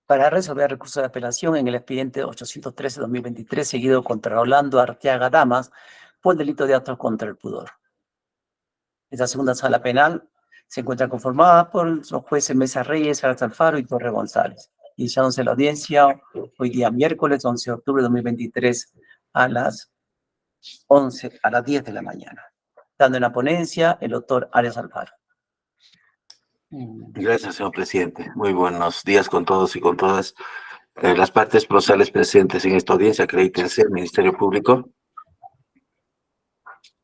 para resolver recurso de apelación en el expediente 813-2023, seguido contra Rolando Arteaga Damas, por el delito de actos contra el pudor. Esta segunda sala penal se encuentra conformada por los jueces Mesa Reyes, Arta Alfaro y Torre González. Iniciándose la audiencia hoy día miércoles 11 de octubre de 2023 a las 10 de la mañana. Dando en la ponencia el doctor Arias Alfaro. Gracias, señor presidente. Muy buenos días con todos y con todas. Las partes procesales presentes en esta audiencia, acredítense, el Ministerio Público.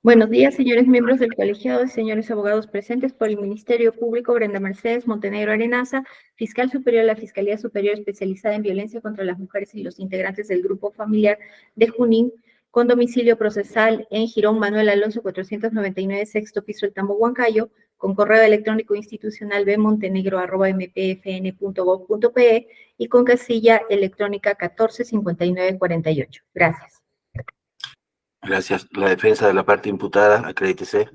Buenos días, señores miembros del colegiado y señores abogados presentes por el Ministerio Público. Brenda Mercedes Montenegro Arenaza, fiscal superior de la Fiscalía Superior Especializada en Violencia contra las Mujeres y los integrantes del Grupo Familiar de Junín, con domicilio procesal en Girón Manuel Alonso 499, sexto piso El Tambo, Huancayo, con correo electrónico institucional bmontenegro@mpfn.gov.pe y con casilla electrónica 145948. Gracias. Gracias. La defensa de la parte imputada, acredítese.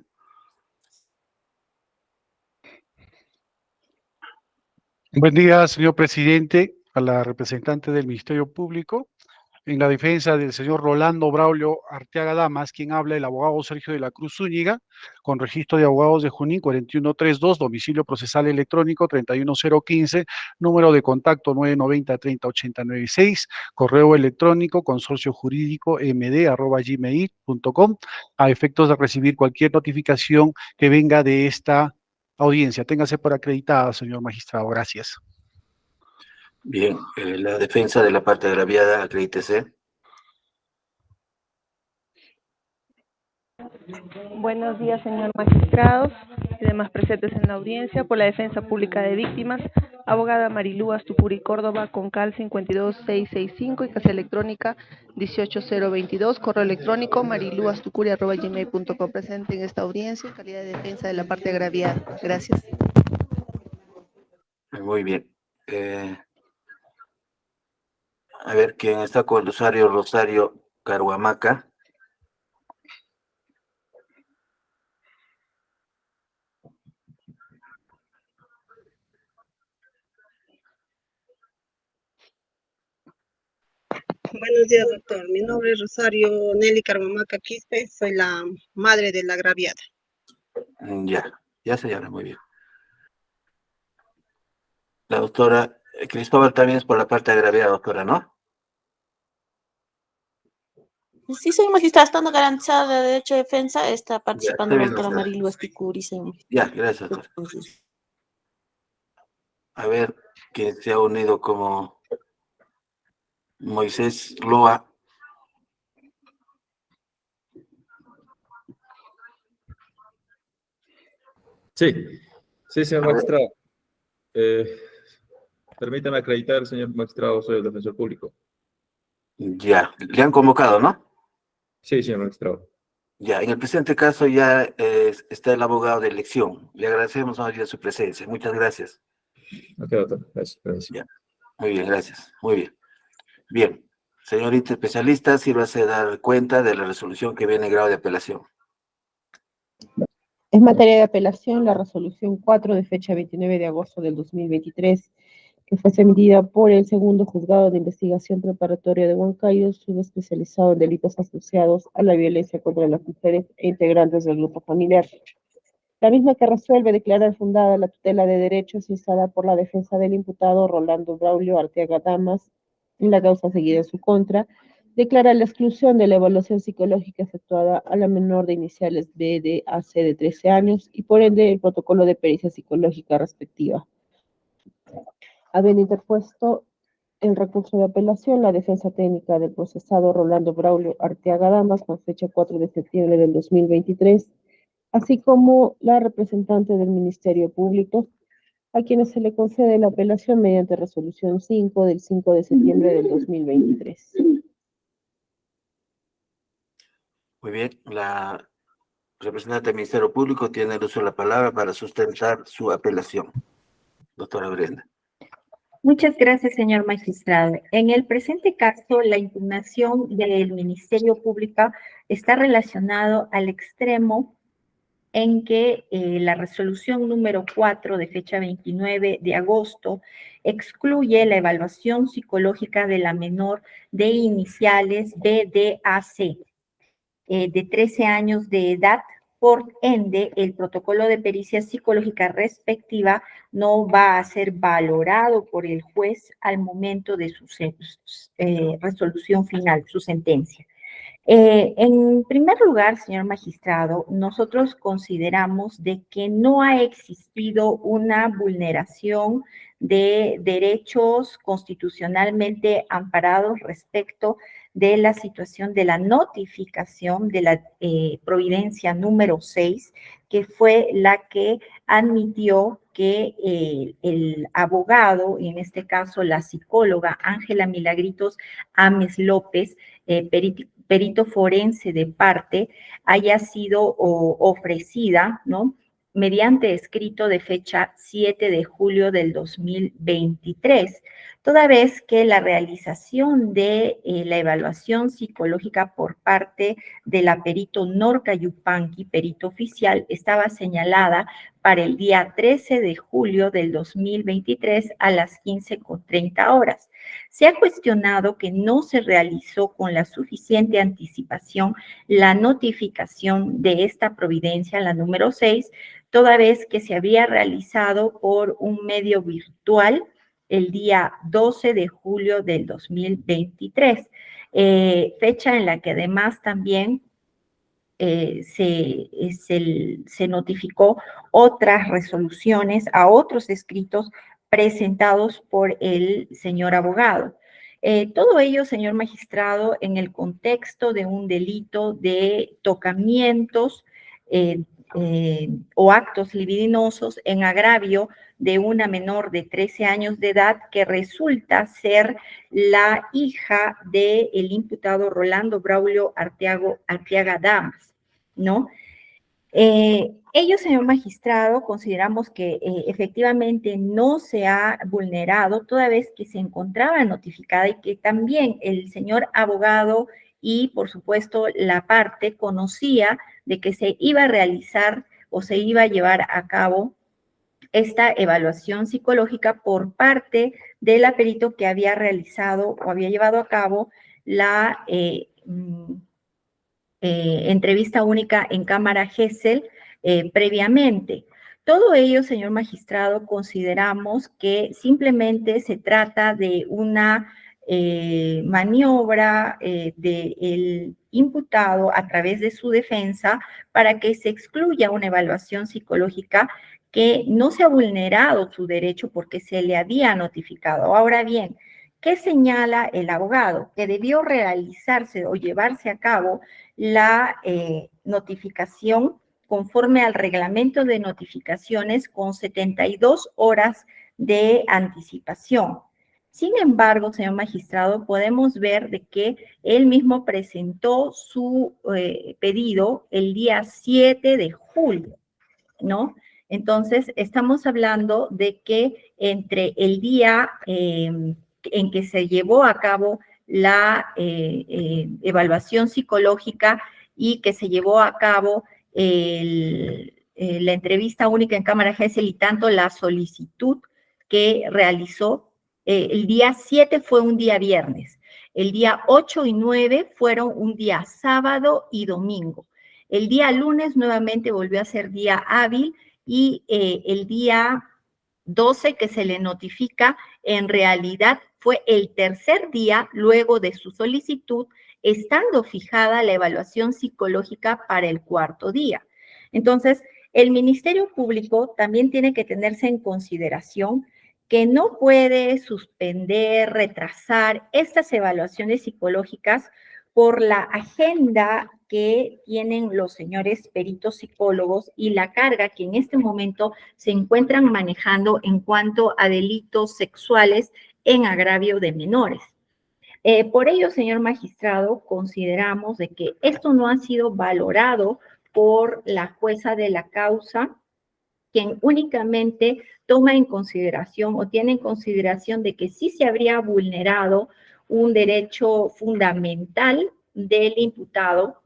Buen día, señor presidente, a la representante del Ministerio Público. En la defensa del señor Rolando Braulio Arteaga Damas, quien habla el abogado Sergio de la Cruz Zúñiga, con registro de abogados de Junín 41332, domicilio procesal electrónico 31015, número de contacto 990-30-896, correo electrónico consorcio jurídico md@gmail.com, a efectos de recibir cualquier notificación que venga de esta audiencia. Téngase por acreditada, señor magistrado. Gracias. Bien, la defensa de la parte agraviada, acredítese. Buenos días, señor magistrado y demás presentes en la audiencia. Por la defensa pública de víctimas, abogada Marilú Astupuri Córdoba, con CAL 52665 y casa electrónica 18022, correo electrónico mariluastupuri@gmail.com, presente en esta audiencia en calidad de defensa de la parte agraviada. Gracias. Muy bien. A ver, ¿quién está con el usuario Rosario Caruamaca? Buenos días, doctor. Mi nombre es Rosario Nelly Caruamaca Quispe. Soy la madre de la agraviada. Ya señora, muy bien. La doctora Cristóbal también es por la parte agraviada, doctora, ¿no? Sí, soy magistrada, estando garantizada de derecho de defensa, está participando Ya, la está bien, doctora doctora. Marilu Astupuri. Ya, gracias, doctora. A ver, ¿quién se ha unido como Moisés Loa? Sí, señor magistrado. Permítame acreditar, señor magistrado, soy el defensor público. Ya, le han convocado, ¿no? Sí, señor magistrado. Ya, en el presente caso ya está el abogado de elección. Le agradecemos más bien su presencia. Muchas gracias. Ok, doctor. Gracias. Ya, muy bien, gracias. Muy bien. Bien, señorita especialista, sírvase dar cuenta de la resolución que viene en grado de apelación. Es materia de apelación la resolución 4 de fecha 29 de agosto del 2023, que fue emitida por el segundo juzgado de investigación preparatoria de Huancayo, subespecializado en delitos asociados a la violencia contra las mujeres e integrantes del grupo familiar. La misma que resuelve declarar fundada la tutela de derechos instada por la defensa del imputado Rolando Braulio Arteaga Damas en la causa seguida en su contra, declara la exclusión de la evaluación psicológica efectuada a la menor de iniciales BDAC de 13 años y por ende el protocolo de pericia psicológica respectiva. Habiendo interpuesto el recurso de apelación, la defensa técnica del procesado Rolando Braulio Arteaga Damas, con fecha 4 de septiembre del 2023, así como la representante del Ministerio Público, a quienes se le concede la apelación mediante resolución 5 del 5 de septiembre del 2023. Muy bien, la representante del Ministerio Público tiene el uso de la palabra para sustentar su apelación. Doctora Brenda. Muchas gracias, señor magistrado. En el presente caso, la impugnación del Ministerio Público está relacionado al extremo en que la resolución número 4 de fecha 29 de agosto excluye la evaluación psicológica de la menor de iniciales BDAC de 13 años de edad. Por ende, el protocolo de pericia psicológica respectiva no va a ser valorado por el juez al momento de su resolución final, su sentencia. En primer lugar, señor magistrado, nosotros consideramos de que no ha existido una vulneración de derechos constitucionalmente amparados respecto de la situación de la notificación de la providencia número 6, que fue la que admitió que el abogado, y en este caso la psicóloga Ángela Milagritos Ames López, perito forense de parte, haya sido ofrecida, ¿no?, mediante escrito de fecha 7 de julio del 2023, toda vez que la realización de la evaluación psicológica por parte de la perito Norca Yupanqui, perito oficial, estaba señalada para el día 13 de julio del 2023 a las 15:30 horas. Se ha cuestionado que no se realizó con la suficiente anticipación la notificación de esta providencia, la número 6, toda vez que se había realizado por un medio virtual el día 12 de julio del 2023, fecha en la que además también se notificó otras resoluciones a otros escritos presentados por el señor abogado. Todo ello, señor magistrado, en el contexto de un delito de tocamientos o actos libidinosos en agravio de una menor de 13 años de edad que resulta ser la hija del imputado Rolando Braulio Arteaga Damas, ¿no? Ellos, señor magistrado, consideramos que efectivamente no se ha vulnerado toda vez que se encontraba notificada y que también el señor abogado y, por supuesto, la parte conocía de que se iba a realizar o se iba a llevar a cabo esta evaluación psicológica por parte de la perito que había realizado o había llevado a cabo la entrevista única en cámara Gesell previamente. Todo ello, señor magistrado, consideramos que simplemente se trata de una maniobra del imputado a través de su defensa para que se excluya una evaluación psicológica que no se ha vulnerado su derecho porque se le había notificado. Ahora bien, ¿qué señala el abogado? Que debió realizarse o llevarse a cabo la notificación conforme al reglamento de notificaciones con 72 horas de anticipación. Sin embargo, señor magistrado, podemos ver de que él mismo presentó su pedido el día 7 de julio, ¿no? Entonces, estamos hablando de que entre el día en que se llevó a cabo la evaluación psicológica y que se llevó a cabo la entrevista única en cámara Gesell y tanto la solicitud que realizó, el día 7 fue un día viernes, el día 8 y 9 fueron un día sábado y domingo, el día lunes nuevamente volvió a ser día hábil y el día 12 que se le notifica, en realidad fue el tercer día luego de su solicitud, estando fijada la evaluación psicológica para el cuarto día. Entonces, el Ministerio Público también tiene que tenerse en consideración que no puede suspender, retrasar estas evaluaciones psicológicas por la agenda que tienen los señores peritos psicólogos y la carga que en este momento se encuentran manejando en cuanto a delitos sexuales en agravio de menores. Por ello, señor magistrado, consideramos de que esto no ha sido valorado por la jueza de la causa, quien únicamente toma en consideración o tiene en consideración de que sí se habría vulnerado un derecho fundamental del imputado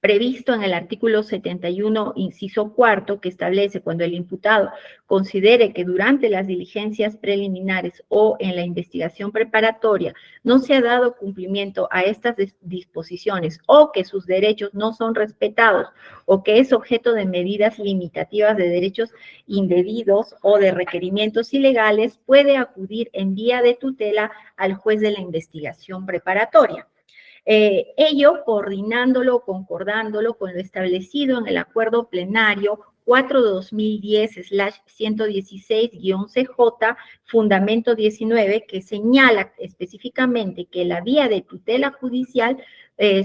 previsto en el artículo 71, inciso cuarto, que establece cuando el imputado considere que durante las diligencias preliminares o en la investigación preparatoria no se ha dado cumplimiento a estas disposiciones o que sus derechos no son respetados o que es objeto de medidas limitativas de derechos indebidos o de requerimientos ilegales, puede acudir en vía de tutela al juez de la investigación preparatoria. Ello coordinándolo, concordándolo con lo establecido en el acuerdo plenario 4/2010/116-CJ, fundamento 19, que señala específicamente que la vía de tutela judicial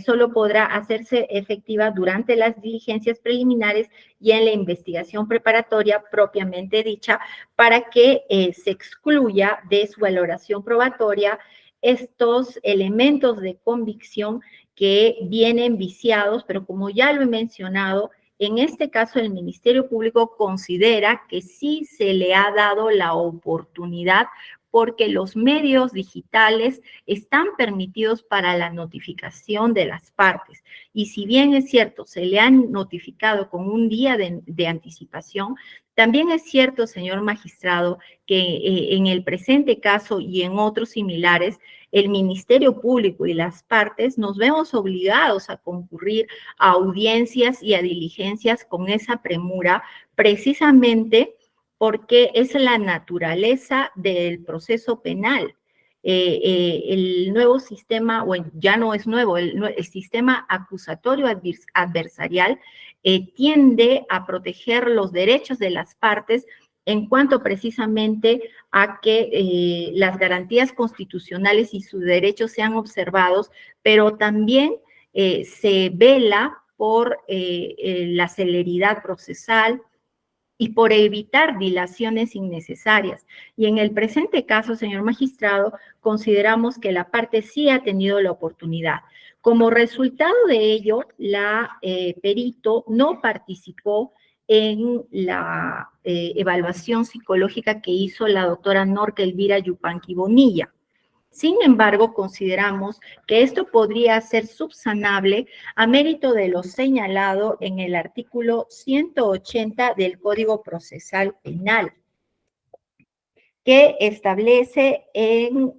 solo podrá hacerse efectiva durante las diligencias preliminares y en la investigación preparatoria propiamente dicha, para que se excluya de su valoración probatoria estos elementos de convicción que vienen viciados, pero como ya lo he mencionado, en este caso el Ministerio Público considera que sí se le ha dado la oportunidad porque los medios digitales están permitidos para la notificación de las partes. Y si bien es cierto, se le han notificado con un día de anticipación, también es cierto, señor magistrado, que en el presente caso y en otros similares, el Ministerio Público y las partes nos vemos obligados a concurrir a audiencias y a diligencias con esa premura, precisamente porque es la naturaleza del proceso penal. El nuevo sistema, bueno, ya no es nuevo, el sistema acusatorio adversarial tiende a proteger los derechos de las partes en cuanto precisamente a que las garantías constitucionales y sus derechos sean observados, pero también se vela por la celeridad procesal y por evitar dilaciones innecesarias. Y en el presente caso, señor magistrado, consideramos que la parte sí ha tenido la oportunidad. Como resultado de ello, la perito no participó en la evaluación psicológica que hizo la doctora Norca Elvira Yupanqui Bonilla. Sin embargo, consideramos que esto podría ser subsanable a mérito de lo señalado en el artículo 180 del Código Procesal Penal, que establece en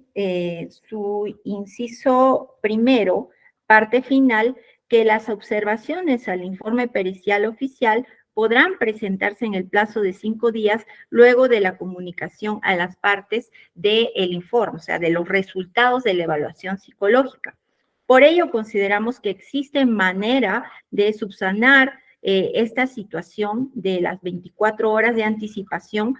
su inciso primero, parte final, que las observaciones al informe pericial oficial podrán presentarse en el plazo de 5 días luego de la comunicación a las partes del informe, o sea, de los resultados de la evaluación psicológica. Por ello, consideramos que existe manera de subsanar esta situación de las 24 horas de anticipación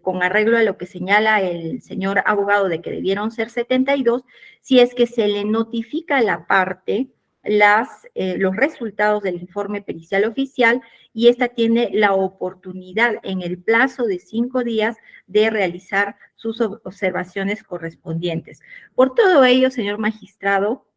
con arreglo a lo que señala el señor abogado de que debieron ser 72, si es que se le notifica a la parte los resultados del informe pericial oficial y esta tiene la oportunidad en el plazo de 5 días de realizar sus observaciones correspondientes. Por todo ello, señor magistrado,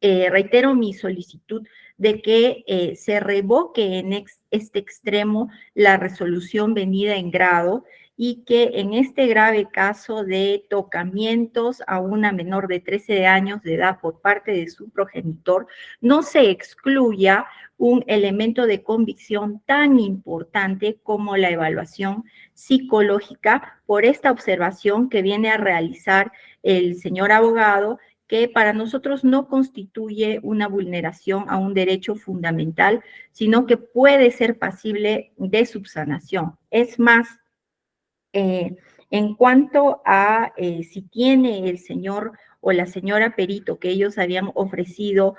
reitero mi solicitud de que se revoque en este extremo la resolución venida en grado y que en este grave caso de tocamientos a una menor de 13 años de edad por parte de su progenitor, no se excluya un elemento de convicción tan importante como la evaluación psicológica por esta observación que viene a realizar el señor abogado, que para nosotros no constituye una vulneración a un derecho fundamental, sino que puede ser pasible de subsanación. Es más, en cuanto a si tiene el señor o la señora perito que ellos habían ofrecido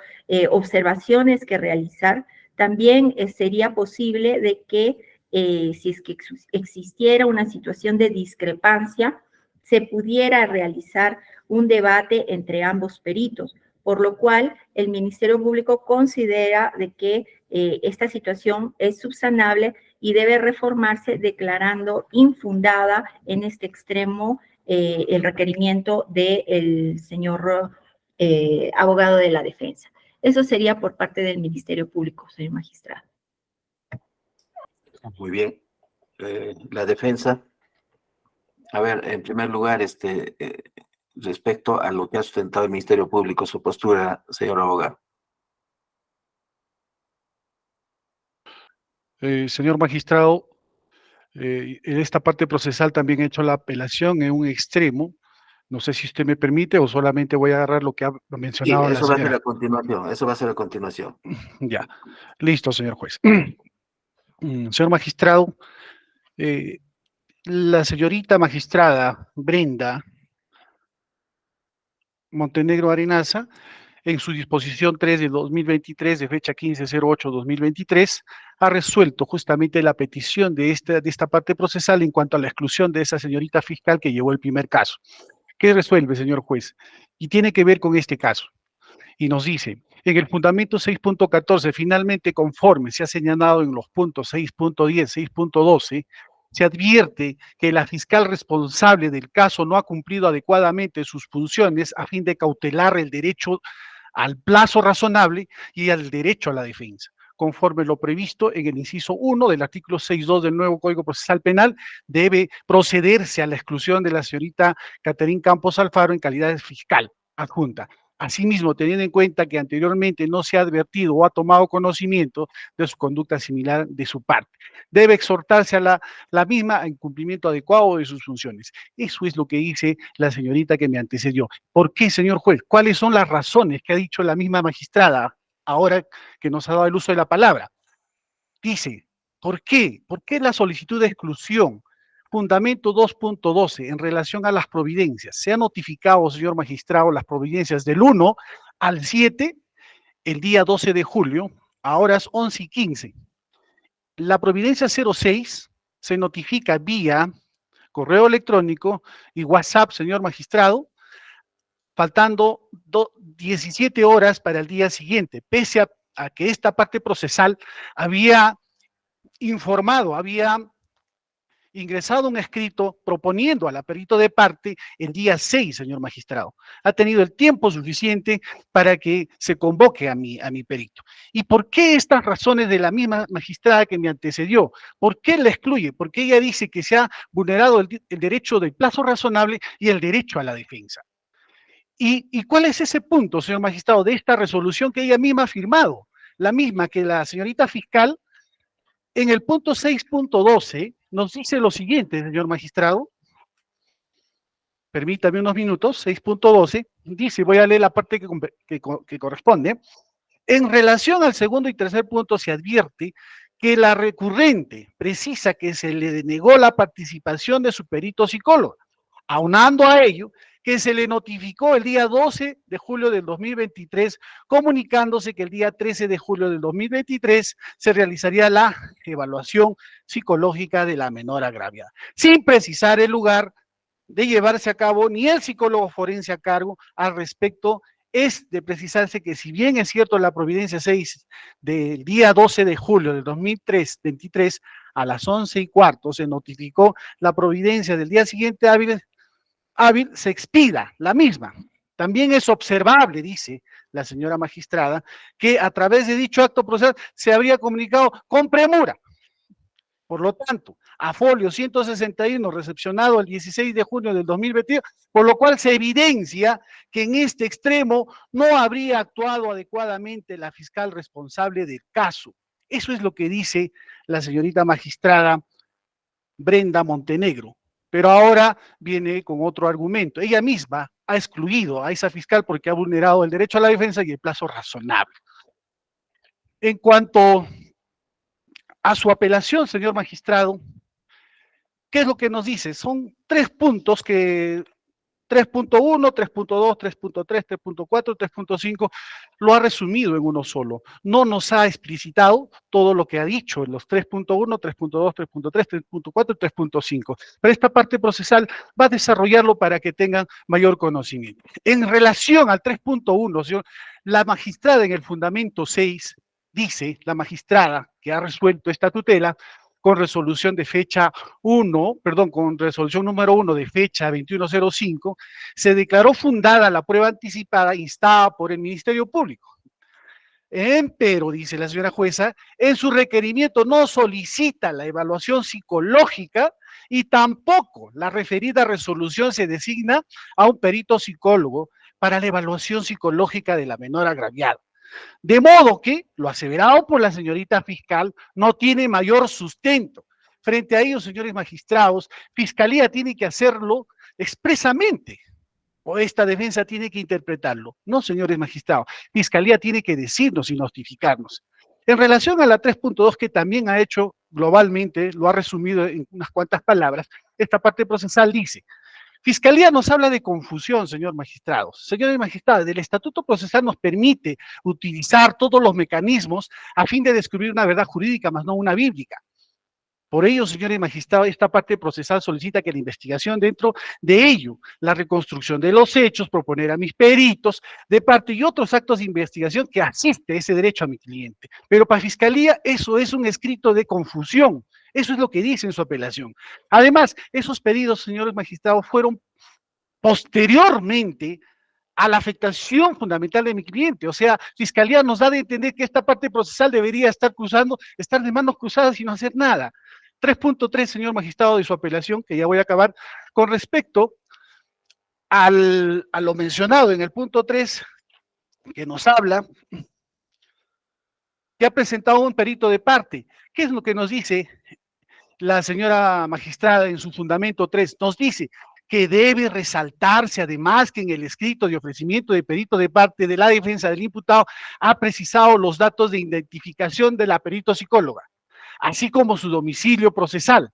observaciones que realizar, también sería posible de que si es que existiera una situación de discrepancia, se pudiera realizar un debate entre ambos peritos, por lo cual el Ministerio Público considera de que esta situación es subsanable y debe reformarse declarando infundada en este extremo el requerimiento del señor abogado de la defensa. Eso sería por parte del Ministerio Público, señor magistrado. Muy bien. La defensa. A ver, en primer lugar, respecto a lo que ha sustentado el Ministerio Público, su postura, señor abogado. Señor magistrado, en esta parte procesal también he hecho la apelación en un extremo. No sé si usted me permite o solamente voy a agarrar lo que ha Sí, mencionado la eso va a ser señora. a continuación, eso va a ser a continuación. Ya, listo, señor juez. Señor magistrado, la señorita magistrada Brenda Montenegro Arenaza, en su disposición 3 de 2023, de fecha 15/08/2023, ha resuelto justamente la petición de esta parte procesal en cuanto a la exclusión de esa señorita fiscal que llevó el primer caso. ¿Qué resuelve, señor juez? Y tiene que ver con este caso. Y nos dice, en el fundamento 6.14, finalmente conforme se ha señalado en los puntos 6.10, 6.12, se advierte que la fiscal responsable del caso no ha cumplido adecuadamente sus funciones a fin de cautelar el derecho al plazo razonable y al derecho a la defensa, conforme lo previsto en el inciso 1 del artículo 6.2 del nuevo Código Procesal Penal, debe procederse a la exclusión de la señorita Caterín Campos Alfaro en calidad de fiscal adjunta. Asimismo, teniendo en cuenta que anteriormente no se ha advertido o ha tomado conocimiento de su conducta similar de su parte, debe exhortarse a la misma en cumplimiento adecuado de sus funciones. Eso es lo que dice la señorita que me antecedió. ¿Por qué, señor juez? ¿Cuáles son las razones que ha dicho la misma magistrada ahora que nos ha dado el uso de la palabra? Dice, ¿por qué? ¿Por qué la solicitud de exclusión? Fundamento 2.12, en relación a las providencias. Se ha notificado, señor magistrado, las providencias del 1 al 7, el día 12 de julio, a horas 11:15. La providencia 06 se notifica vía correo electrónico y WhatsApp, señor magistrado, faltando 17 horas para el día siguiente, pese a que esta parte procesal había informado, había ingresado un escrito proponiendo al perito de parte el día 6, señor magistrado. Ha tenido el tiempo suficiente para que se convoque a mi perito. ¿Y por qué estas razones de la misma magistrada que me antecedió? ¿Por qué la excluye? Porque ella dice que se ha vulnerado el derecho del plazo razonable y el derecho a la defensa. ¿Y cuál es ese punto, señor magistrado, de esta resolución que ella misma ha firmado? La misma que la señorita fiscal en el punto 6.12 nos dice lo siguiente, señor magistrado. Permítame unos minutos. 6.12 dice, voy a leer la parte que corresponde. En relación al segundo y tercer punto se advierte que la recurrente precisa que se le denegó la participación de su perito psicólogo, aunando a ello que se le notificó el día 12 de julio del 2023, comunicándose que el día 13 de julio del 2023 se realizaría la evaluación psicológica de la menor agraviada, sin precisar el lugar de llevarse a cabo ni el psicólogo forense a cargo. Al respecto, es de precisarse que si bien es cierto la providencia 6 del día 12 de julio del 2023 a las 11:15 se notificó la providencia del día siguiente hábil se expida la misma. También es observable, dice la señora magistrada, que a través de dicho acto procesal se habría comunicado con premura. Por lo tanto, a folio 161, recepcionado el 16 de junio del 2022, por lo cual se evidencia que en este extremo no habría actuado adecuadamente la fiscal responsable del caso. Eso es lo que dice la señorita magistrada Brenda Montenegro. Pero ahora viene con otro argumento. Ella misma ha excluido a esa fiscal porque ha vulnerado el derecho a la defensa y el plazo razonable. En cuanto a su apelación, señor magistrado, ¿qué es lo que nos dice? Son 3 puntos que 3.1, 3.2, 3.3, 3.4, 3.5, lo ha resumido en uno solo. No nos ha explicitado todo lo que ha dicho en los 3.1, 3.2, 3.3, 3.4 y 3.5. Pero esta parte procesal va a desarrollarlo para que tengan mayor conocimiento. En relación al 3.1, señor, la magistrada en el fundamento 6 dice, la magistrada que ha resuelto esta tutela, con resolución de fecha 1, perdón, con resolución número 1 de fecha 21/05, se declaró fundada la prueba anticipada instada por el Ministerio Público. Pero, dice la señora jueza, en su requerimiento no solicita la evaluación psicológica y tampoco la referida resolución se designa a un perito psicólogo para la evaluación psicológica de la menor agraviada. De modo que lo aseverado por la señorita fiscal no tiene mayor sustento. Frente a ello, señores magistrados, Fiscalía tiene que hacerlo expresamente, o esta defensa tiene que interpretarlo. No, señores magistrados, Fiscalía tiene que decirnos y notificarnos. En relación a la 3.2, que también ha hecho globalmente, lo ha resumido en unas cuantas palabras, esta parte procesal dice: Fiscalía nos habla de confusión, señor magistrado. Señores magistrados, el Estatuto Procesal nos permite utilizar todos los mecanismos a fin de descubrir una verdad jurídica, más no una bíblica. Por ello, señores magistrados, esta parte procesal solicita que la investigación dentro de ello, la reconstrucción de los hechos, proponer a mis peritos de parte y otros actos de investigación que asiste ese derecho a mi cliente. Pero para Fiscalía eso es un escrito de confusión. Eso es lo que dice en su apelación. Además, esos pedidos, señores magistrados, fueron posteriormente a la afectación fundamental de mi cliente. O sea, Fiscalía nos da de entender que esta parte procesal debería estar de manos cruzadas y no hacer nada. 3.3, señor magistrado, de su apelación, que ya voy a acabar, con respecto a lo mencionado en el punto 3, que nos habla, que ha presentado un perito de parte. ¿Qué es lo que nos dice la señora magistrada en su fundamento 3? Nos dice que debe resaltarse además que en el escrito de ofrecimiento de perito de parte de la defensa del imputado ha precisado los datos de identificación de la perito psicóloga, así como su domicilio procesal,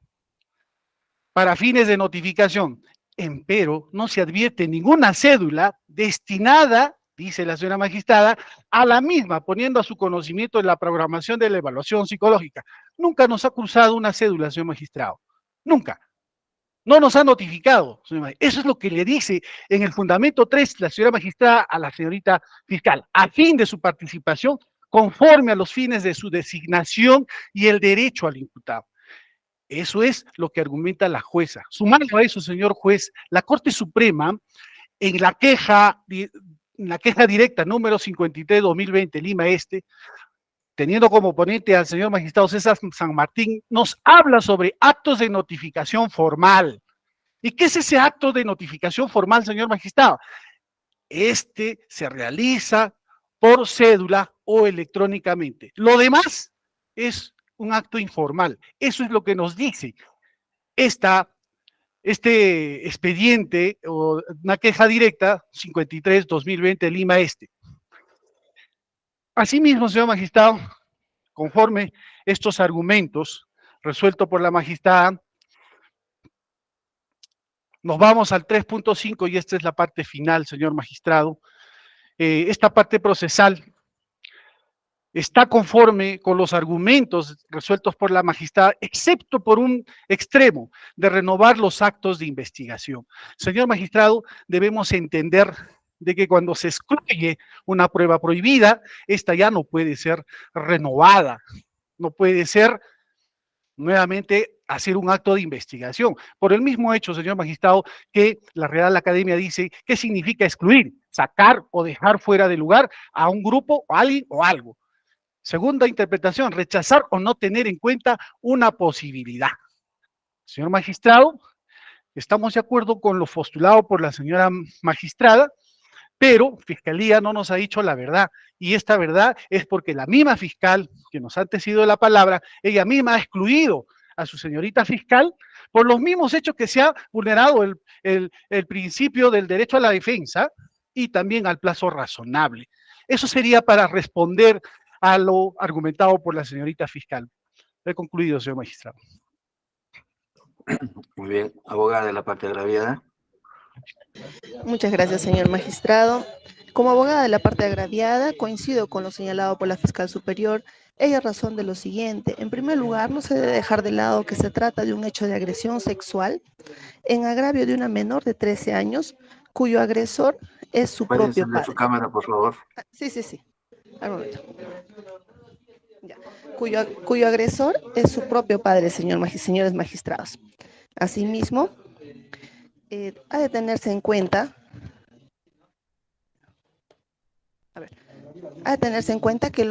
para fines de notificación. Empero, no se advierte ninguna cédula destinada, dice la señora magistrada, a la misma, poniendo a su conocimiento en la programación de la evaluación psicológica. Nunca nos ha cruzado una cédula, señor magistrado. Nunca. No nos ha notificado, señor magistrado. Eso es lo que le dice en el fundamento 3 la señora magistrada a la señorita fiscal, a fin de su participación conforme a los fines de su designación y el derecho al imputado. Eso es lo que argumenta la jueza. Sumando a eso, señor juez, la Corte Suprema, en la queja directa número 53/2020, Lima Este, teniendo como ponente al señor magistrado César San Martín, nos habla sobre actos de notificación formal. ¿Y qué es ese acto de notificación formal, señor magistrado? Este se realiza por cédula o electrónicamente. Lo demás es un acto informal. Eso es lo que nos dice este expediente o una queja directa 53/2020 Lima Este. Asimismo, señor magistrado, conforme estos argumentos resueltos por la magistrada, nos vamos al 3.5 y esta es la parte final, señor magistrado. Esta parte procesal está conforme con los argumentos resueltos por la magistrada, excepto por un extremo, de renovar los actos de investigación. Señor magistrado, debemos entender de que cuando se excluye una prueba prohibida, esta ya no puede ser renovada, no puede ser nuevamente hacer un acto de investigación. Por el mismo hecho, señor magistrado, que la Real Academia dice, ¿qué significa excluir? Sacar o dejar fuera de lugar a un grupo, o alguien o algo. Segunda interpretación, rechazar o no tener en cuenta una posibilidad. Señor magistrado, estamos de acuerdo con lo postulado por la señora magistrada, pero Fiscalía no nos ha dicho la verdad, y esta verdad es porque la misma fiscal que nos ha antecedido la palabra, ella misma ha excluido a su señorita fiscal por los mismos hechos que se ha vulnerado el principio del derecho a la defensa y también al plazo razonable. Eso sería para responder a lo argumentado por la señorita fiscal. He concluido, señor magistrado. Muy bien, abogada de la parte agraviada. Muchas gracias, señor magistrado. Como abogada de la parte agraviada, coincido con lo señalado por la fiscal superior. Ella razón de lo siguiente. En primer lugar, no se debe dejar de lado que se trata de un hecho de agresión sexual en agravio de una menor de 13 años, cuyo agresor es su ¿Puede propio encender padre. su cámara, por favor? Sí. Al momento. Ya. Cuyo agresor es su propio padre, señores magistrados. Asimismo, ha de tenerse en cuenta, que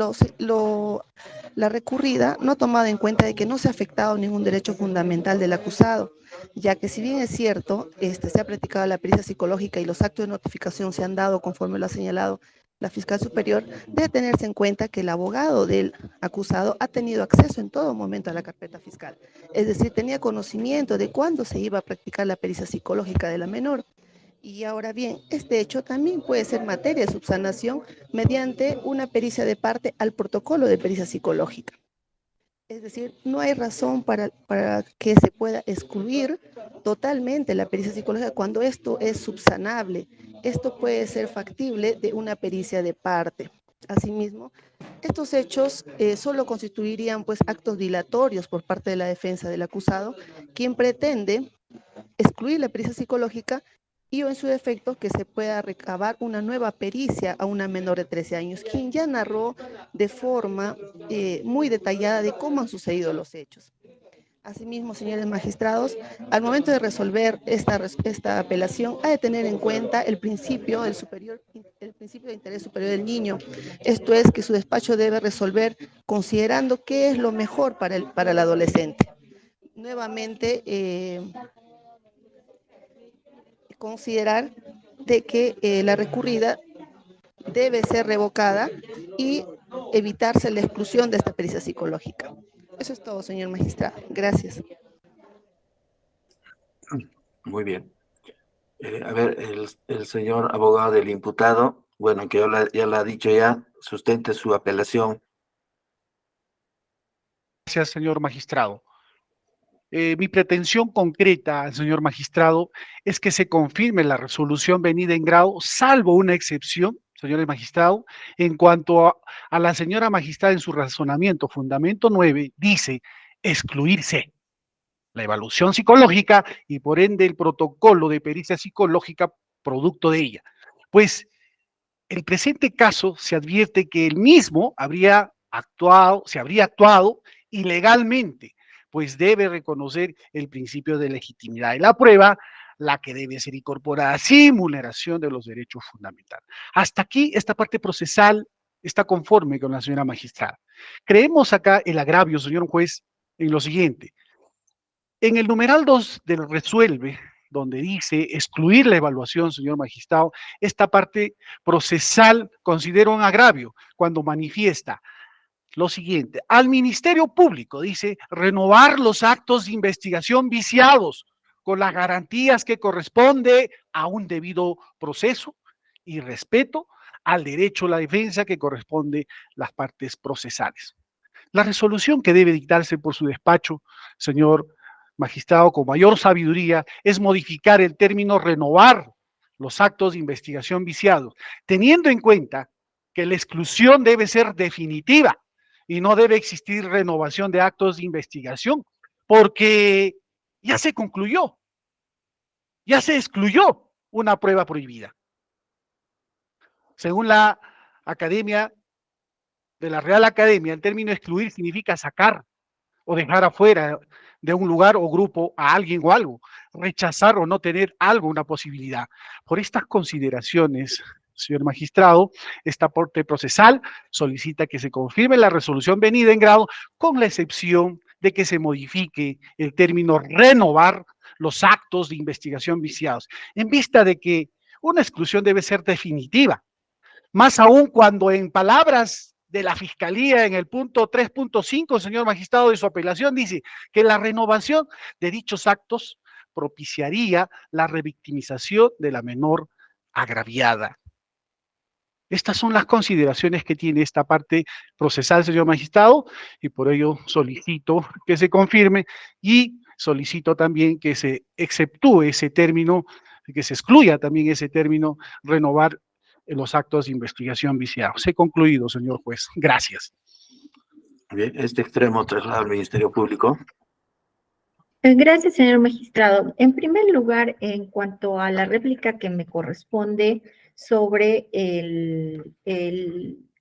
la recurrida no ha tomado en cuenta de que no se ha afectado ningún derecho fundamental del acusado, ya que si bien es cierto, se ha practicado la pericia psicológica y los actos de notificación se han dado conforme lo ha señalado la fiscal superior, debe tenerse en cuenta que el abogado del acusado ha tenido acceso en todo momento a la carpeta fiscal. Es decir, tenía conocimiento de cuándo se iba a practicar la pericia psicológica de la menor. Y ahora bien, este hecho también puede ser materia de subsanación mediante una pericia de parte al protocolo de pericia psicológica. Es decir, no hay razón para que se pueda excluir totalmente la pericia psicológica cuando esto es subsanable. Esto puede ser factible de una pericia de parte. Asimismo, estos hechos solo constituirían pues actos dilatorios por parte de la defensa del acusado, quien pretende excluir la pericia psicológica y o en su defecto que se pueda recabar una nueva pericia a una menor de 13 años, quien ya narró de forma muy detallada de cómo han sucedido los hechos. Asimismo, señores magistrados, al momento de resolver esta apelación, ha de tener en cuenta el principio de interés superior del niño. Esto es que su despacho debe resolver considerando qué es lo mejor para el adolescente. Nuevamente, considerar de que la recurrida debe ser revocada y evitarse la exclusión de esta pericia psicológica. Eso es todo, señor magistrado. Gracias. Muy bien. A ver, el señor abogado del imputado, bueno, que ya lo ha dicho ya, sustente su apelación. Gracias, señor magistrado. Mi pretensión concreta, señor magistrado, es que se confirme la resolución venida en grado, salvo una excepción, señores magistrados, en cuanto a la señora magistrada en su razonamiento, fundamento 9, dice excluirse la evaluación psicológica y por ende el protocolo de pericia psicológica producto de ella. Pues en el presente caso se advierte que el mismo se habría actuado ilegalmente, pues debe reconocer el principio de legitimidad de la prueba, la que debe ser incorporada sin vulneración de los derechos fundamentales. Hasta aquí esta parte procesal está conforme con la señora magistrada. Creemos acá el agravio, señor juez, en lo siguiente. En el numeral 2 del resuelve, donde dice excluir la evaluación, señor magistrado, esta parte procesal considera un agravio cuando manifiesta lo siguiente: al Ministerio Público, dice, renovar los actos de investigación viciados con las garantías que corresponde a un debido proceso y respeto al derecho a la defensa que corresponde las partes procesales. La resolución que debe dictarse por su despacho, señor magistrado, con mayor sabiduría, es modificar el término renovar los actos de investigación viciados, teniendo en cuenta que la exclusión debe ser definitiva y no debe existir renovación de actos de investigación, porque ya se concluyó, ya se excluyó una prueba prohibida. Según la Academia de la Real Academia, el término excluir significa sacar o dejar afuera de un lugar o grupo a alguien o algo, rechazar o no tener algo, una posibilidad. Por estas consideraciones, señor magistrado, esta parte procesal solicita que se confirme la resolución venida en grado, con la excepción de que se modifique el término renovar los actos de investigación viciados, en vista de que una exclusión debe ser definitiva, más aún cuando en palabras de la Fiscalía en el punto 3.5, señor magistrado, de su apelación, dice que la renovación de dichos actos propiciaría la revictimización de la menor agraviada. Estas son las consideraciones que tiene esta parte procesal, señor magistrado, y por ello solicito que se confirme y solicito también que se exceptúe ese término, que se excluya también ese término, renovar los actos de investigación viciados. He concluido, señor juez. Gracias. Bien, este extremo traslado al Ministerio Público. Gracias, señor magistrado. En primer lugar, en cuanto a la réplica que me corresponde sobre el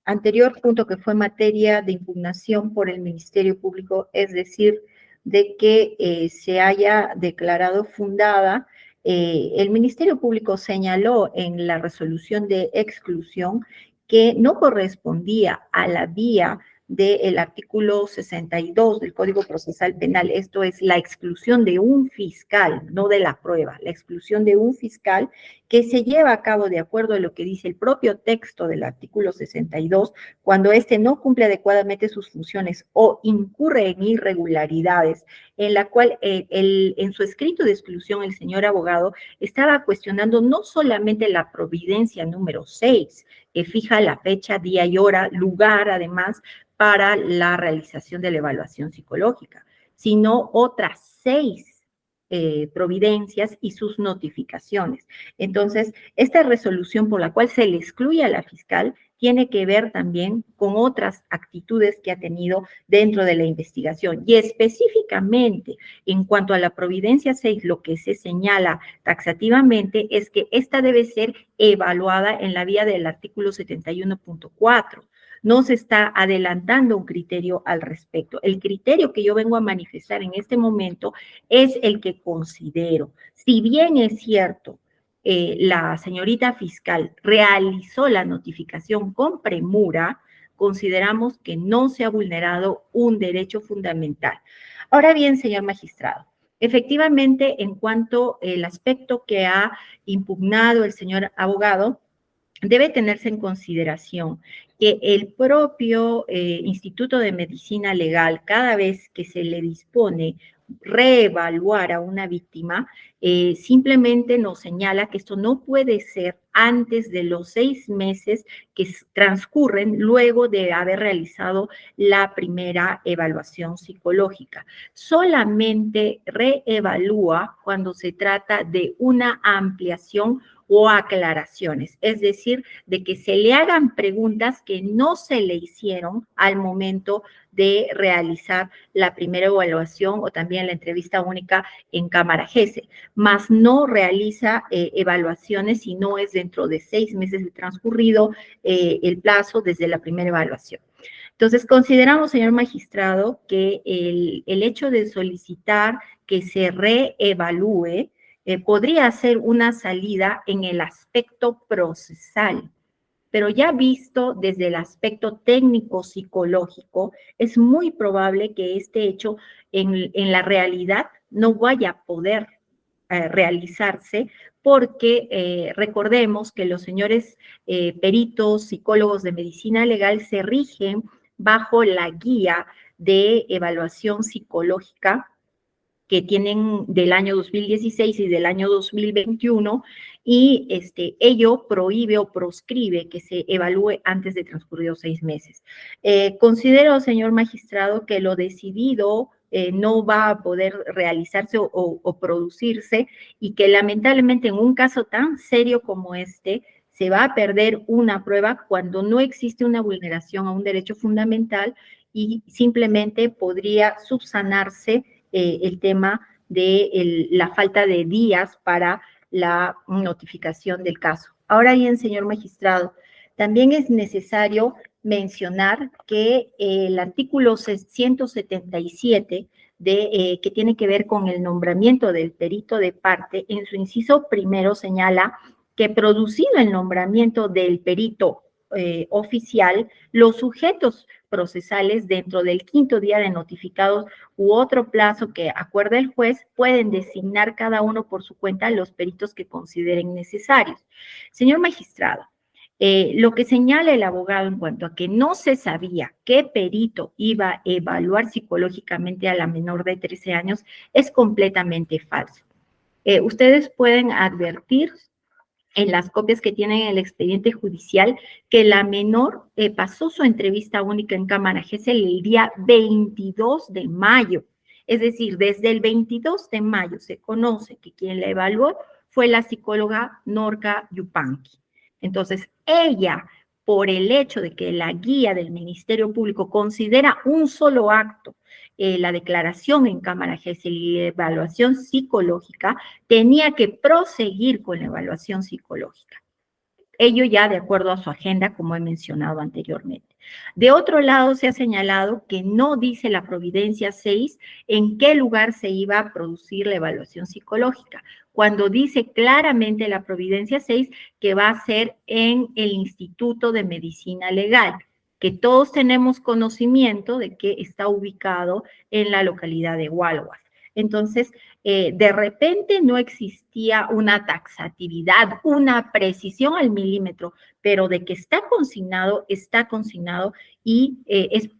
anterior punto que fue materia de impugnación por el Ministerio Público, es decir, de que se haya declarado fundada, el Ministerio Público señaló en la resolución de exclusión que no correspondía a la vía del artículo 62 del Código Procesal Penal. Esto es la exclusión de un fiscal, no de la prueba, la exclusión de un fiscal que se lleva a cabo de acuerdo a lo que dice el propio texto del artículo 62, cuando éste no cumple adecuadamente sus funciones o incurre en irregularidades, en la cual en su escrito de exclusión el señor abogado estaba cuestionando no solamente la providencia número 6, que fija la fecha, día y hora, lugar además, para la realización de la evaluación psicológica, sino otras 6 providencias y sus notificaciones. Entonces, esta resolución por la cual se le excluye a la fiscal tiene que ver también con otras actitudes que ha tenido dentro de la investigación. Y específicamente, en cuanto a la providencia 6, lo que se señala taxativamente es que esta debe ser evaluada en la vía del artículo 71.4. No se está adelantando un criterio al respecto. El criterio que yo vengo a manifestar en este momento es el que considero. Si bien es cierto, la señorita fiscal realizó la notificación con premura, consideramos que no se ha vulnerado un derecho fundamental. Ahora bien, señor magistrado, efectivamente, en cuanto al aspecto que ha impugnado el señor abogado, debe tenerse en consideración que el propio Instituto de Medicina Legal, cada vez que se le dispone reevaluar a una víctima, simplemente nos señala que esto no puede ser antes de los 6 meses que transcurren luego de haber realizado la primera evaluación psicológica. Solamente reevalúa cuando se trata de una ampliación o aclaraciones, es decir, de que se le hagan preguntas que no se le hicieron al momento de realizar la primera evaluación o también la entrevista única en Cámara GESEL, mas no realiza evaluaciones si no es dentro de 6 meses de transcurrido el plazo desde la primera evaluación. Entonces, consideramos, señor magistrado, que el hecho de solicitar que se reevalúe podría ser una salida en el aspecto procesal, pero ya visto desde el aspecto técnico-psicológico, es muy probable que este hecho en la realidad no vaya a poder realizarse porque recordemos que los señores peritos, psicólogos de medicina legal se rigen bajo la guía de evaluación psicológica que tienen del año 2016 y del año 2021, y ello prohíbe o proscribe que se evalúe antes de transcurridos 6 meses. Considero, señor magistrado, que lo decidido no va a poder realizarse o producirse, y que lamentablemente en un caso tan serio como este, se va a perder una prueba cuando no existe una vulneración a un derecho fundamental y simplemente podría subsanarse el tema de la falta de días para la notificación del caso. Ahora bien, señor magistrado, también es necesario mencionar que el artículo 177 que tiene que ver con el nombramiento del perito de parte, en su inciso primero señala que producido el nombramiento del perito oficial, los sujetos procesales dentro del 5º día de notificados u otro plazo que acuerde el juez pueden designar cada uno por su cuenta los peritos que consideren necesarios. Señor magistrado, lo que señala el abogado en cuanto a que no se sabía qué perito iba a evaluar psicológicamente a la menor de 13 años es completamente falso. Ustedes pueden advertir en las copias que tienen en el expediente judicial que la menor pasó su entrevista única en Cámara GESEL el día 22 de mayo. Es decir, desde el 22 de mayo se conoce que quien la evaluó fue la psicóloga Norca Yupanqui. Entonces, ella, por el hecho de que la guía del Ministerio Público considera un solo acto, la declaración en Cámara GESEL y la evaluación psicológica, tenía que proseguir con la evaluación psicológica. Ello ya de acuerdo a su agenda, como he mencionado anteriormente. De otro lado, se ha señalado que no dice la providencia 6 en qué lugar se iba a producir la evaluación psicológica, cuando dice claramente la providencia 6 que va a ser en el Instituto de Medicina Legal. que todos tenemos conocimiento de que está ubicado en la localidad de Hualhuas. Entonces, de repente no existía una taxatividad, una precisión al milímetro, pero de que está consignado y es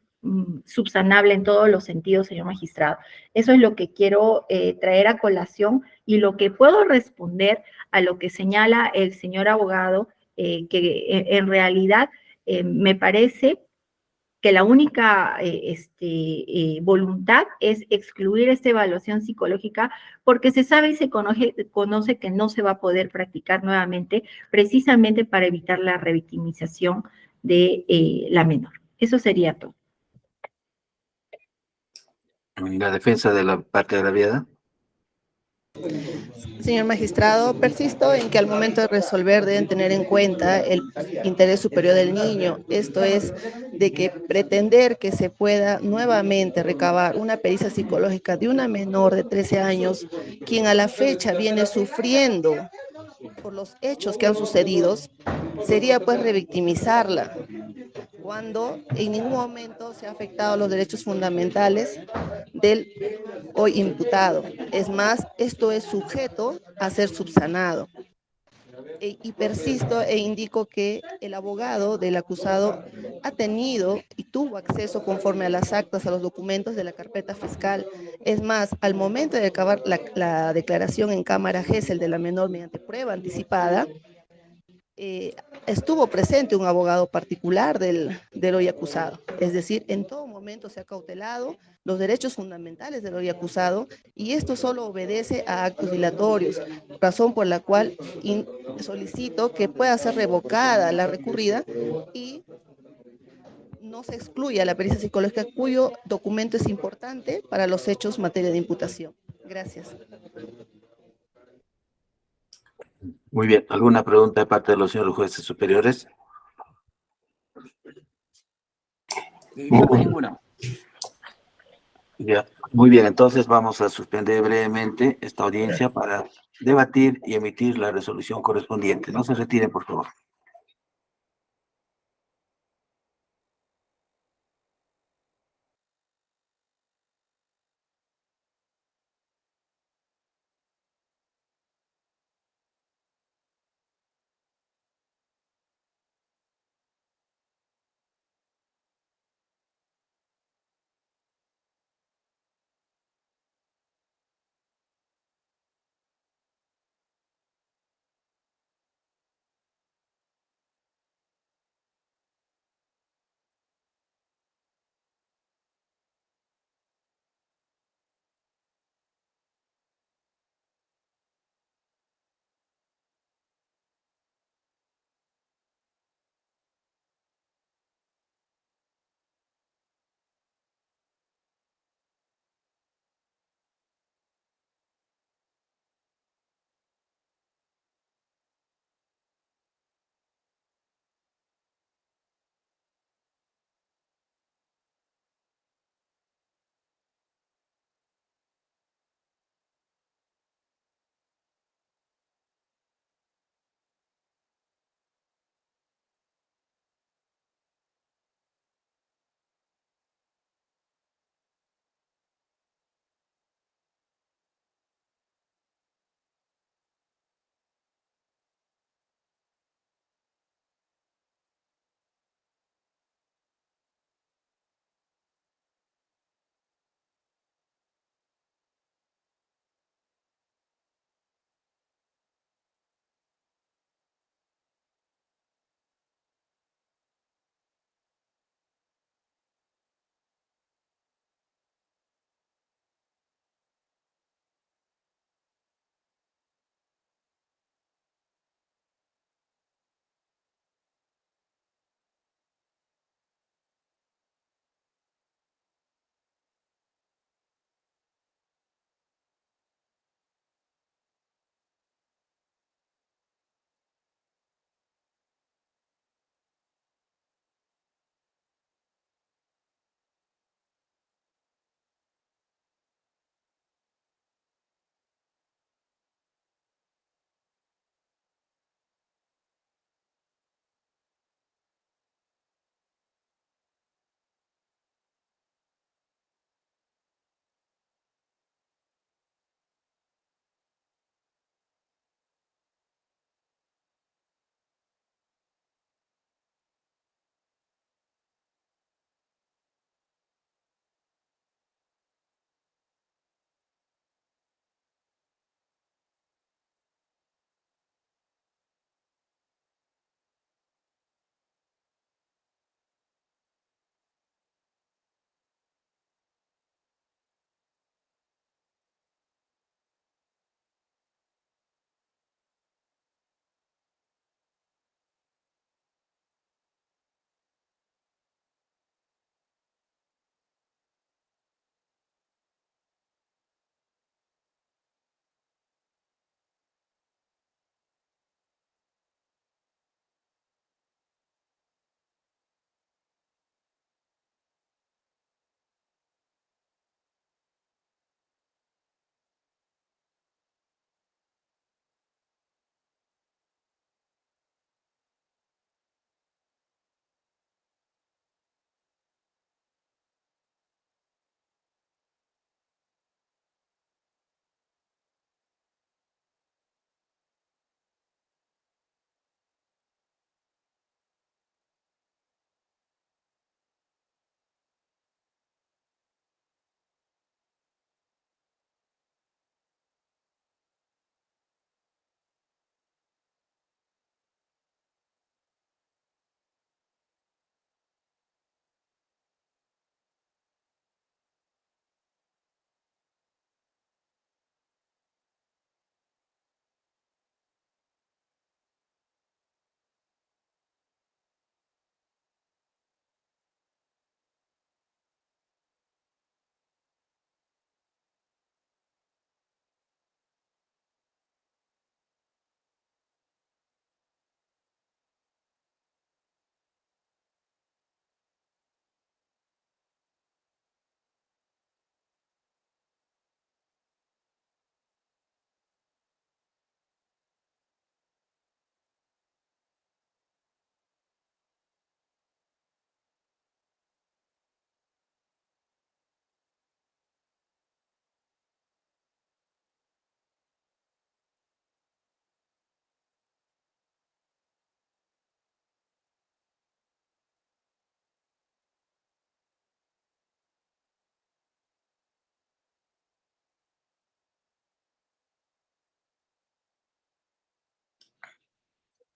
subsanable en todos los sentidos, señor magistrado. Eso es lo que quiero traer a colación y lo que puedo responder a lo que señala el señor abogado, que en realidad me parece que la única voluntad es excluir esta evaluación psicológica porque se sabe y se conoce que no se va a poder practicar nuevamente precisamente para evitar la revictimización de la menor. Eso sería todo. La defensa de la parte agraviada. Señor magistrado, persisto en que al momento de resolver deben tener en cuenta el interés superior del niño. Esto es, de que pretender que se pueda nuevamente recabar una pericia psicológica de una menor de 13 años, quien a la fecha viene sufriendo por los hechos que han sucedido, sería pues revictimizarla, cuando en ningún momento se ha afectado los derechos fundamentales del hoy imputado. Es más, esto es sujeto a ser subsanado. Y persisto e indico que el abogado del acusado ha tenido y tuvo acceso conforme a las actas, a los documentos de la carpeta fiscal. Es más, al momento de acabar la declaración en cámara GESEL de la menor mediante prueba anticipada, estuvo presente un abogado particular del hoy acusado. Es decir, en todo momento se ha cautelado los derechos fundamentales del hoy acusado y esto solo obedece a actos dilatorios, razón por la cual solicito que pueda ser revocada la recurrida y no se excluya la pericia psicológica cuyo documento es importante para los hechos materia de imputación. Gracias. Muy bien. ¿Alguna pregunta de parte de los señores jueces superiores? No hay ninguna. Ya. Muy bien. Entonces vamos a suspender brevemente esta audiencia para debatir y emitir la resolución correspondiente. No se retiren, por favor.